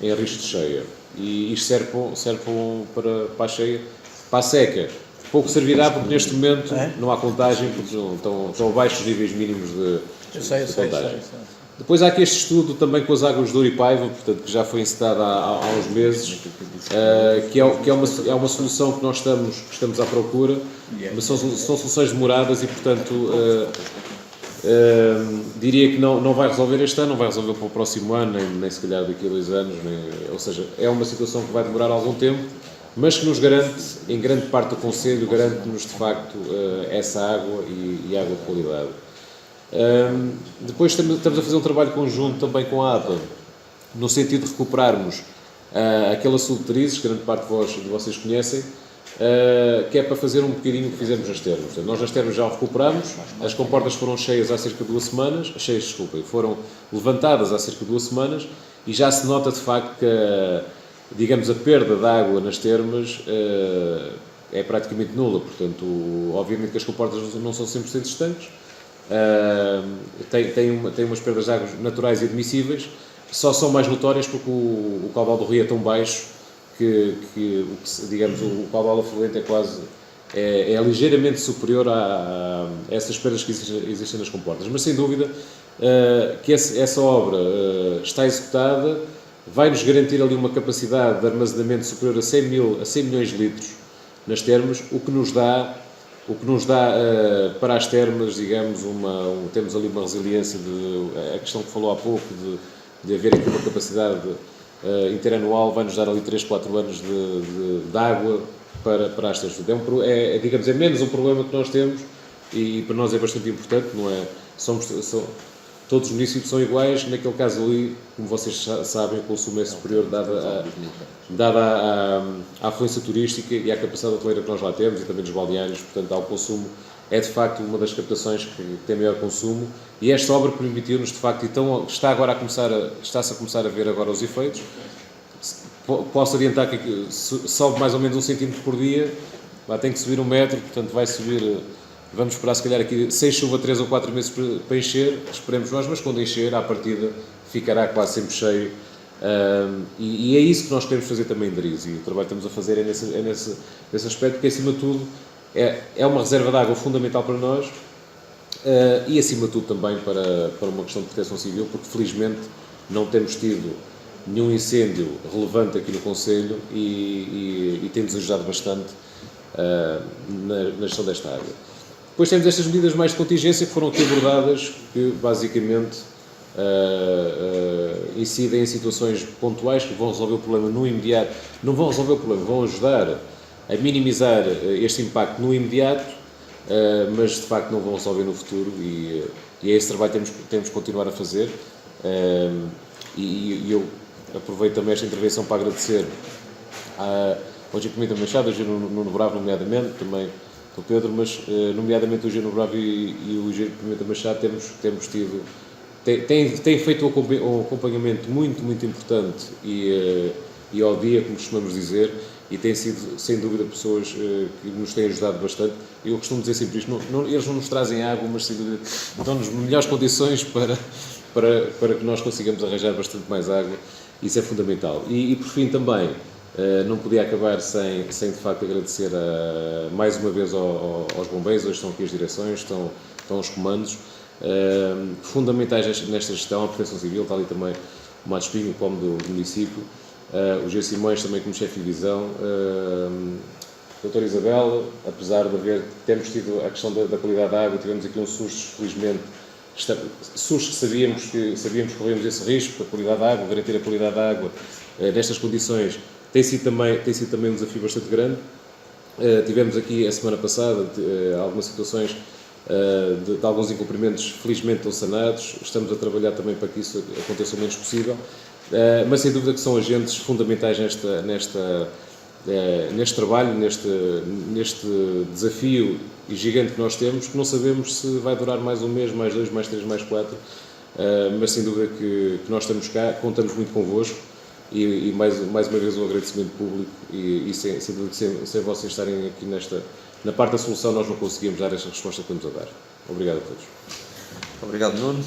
em risco de cheia. E isto serve para a cheia, para a seca. Pouco servirá porque neste momento não há contagem, porque estão abaixo dos níveis mínimos de contagem. Depois há aqui este estudo também com as águas de Douro e Paiva, portanto, que já foi encetado há uns meses, que é uma solução que nós estamos à procura, mas são soluções demoradas e, portanto, diria que não vai resolver este ano, não vai resolver para o próximo ano, nem se calhar daqui a 2 anos, ou seja, é uma situação que vai demorar algum tempo, mas que nos garante, em grande parte do Conselho, garante-nos de facto essa água e água de qualidade. Depois estamos a fazer um trabalho conjunto também com a APA, no sentido de recuperarmos aquele açude de Terizes, que grande parte de vocês conhecem, que é para fazer um bocadinho o que fizemos nas termas. Portanto, nós nas termas já o recuperamos, as comportas foram cheias há cerca de 2 semanas, foram levantadas há cerca de 2 semanas, e já se nota de facto que, digamos, a perda de água nas termas é praticamente nula. Portanto, obviamente que as comportas não são 100% estanques, tem umas perdas de águas naturais e admissíveis, só são mais notórias porque o caudal do rio é tão baixo que digamos, o caudal afluente é ligeiramente superior a essas perdas que existem nas comportas. Mas sem dúvida que essa obra está executada, vai-nos garantir ali uma capacidade de armazenamento superior a 100 milhões de litros nas termas, o que nos dá para as termas, digamos, temos ali uma resiliência, a questão que falou há pouco, de haver aqui uma capacidade interanual, vai-nos dar ali 3, 4 anos de água para as termas. Digamos, é menos um problema que nós temos e para nós é bastante importante, não é? Todos os municípios são iguais, naquele caso ali, como vocês sabem, o consumo é superior dada a afluência turística e à capacidade hoteleira que nós lá temos e também dos balneários, portanto, ao consumo é de facto uma das captações que tem maior consumo e esta obra permitiu-nos de facto, então está-se a começar a ver agora os efeitos. Posso adiantar que sobe mais ou menos 1 centímetro por dia, tem que subir 1 metro, portanto vai subir Vamos esperar, se calhar, aqui, sem chuva, 3 ou 4 meses para encher, esperemos nós, mas quando encher, à partida, ficará quase sempre cheio. E é isso que nós queremos fazer também em Dariz, e o trabalho que estamos a fazer é nesse aspecto, porque, acima de tudo, é uma reserva de água fundamental para nós, e, acima de tudo, também para uma questão de proteção civil, porque, felizmente, não temos tido nenhum incêndio relevante aqui no Concelho e tem-nos ajudado bastante na gestão desta água. Depois temos estas medidas mais de contingência que foram aqui abordadas, que basicamente incidem em situações pontuais que vão resolver o problema no imediato. Não vão resolver o problema, vão ajudar a minimizar este impacto no imediato, mas de facto não vão resolver no futuro, e é esse trabalho que temos que continuar a fazer. E eu aproveito também esta intervenção para agradecer ao G. Pimenta Machado, ao G. Nuno Bravo, nomeadamente, também ao Pedro, mas nomeadamente o G. Nuno Bravo e o G. Pimenta Machado temos tido, tem feito um acompanhamento muito, muito importante e ao dia, como costumamos dizer, e têm sido, sem dúvida, pessoas que nos têm ajudado bastante. Eu costumo dizer sempre isto, eles não nos trazem água, mas sem dúvida dão-nos melhores condições para que nós consigamos arranjar bastante mais água. Isso é fundamental. E por fim também, não podia acabar sem de facto agradecer mais uma vez aos bombeiros. Hoje estão aqui as direções, estão os comandos, fundamentais nesta gestão, a Proteção Civil, está ali também o Matos Pinho, o POM do município, o G. Simões também como chefe de divisão, Doutora Isabel, apesar de termos tido a questão da qualidade da água, tivemos aqui um susto, felizmente, SUS que sabíamos que corríamos esse risco, a qualidade da água, garantir a qualidade da água nestas condições, tem sido também um desafio bastante grande. Tivemos aqui a semana passada algumas situações de alguns incumprimentos, felizmente estão sanados, estamos a trabalhar também para que isso aconteça o menos possível, mas sem dúvida que são agentes fundamentais neste trabalho, neste desafio gigante que nós temos, que não sabemos se vai durar mais um mês, mais 2, mais 3, mais 4, mas sem dúvida que nós estamos cá, contamos muito convosco, e mais uma vez um agradecimento público, e sem dúvida que sem vocês estarem aqui na parte da solução nós não conseguimos dar esta resposta que estamos a dar. Obrigado a todos. Obrigado, Nuno.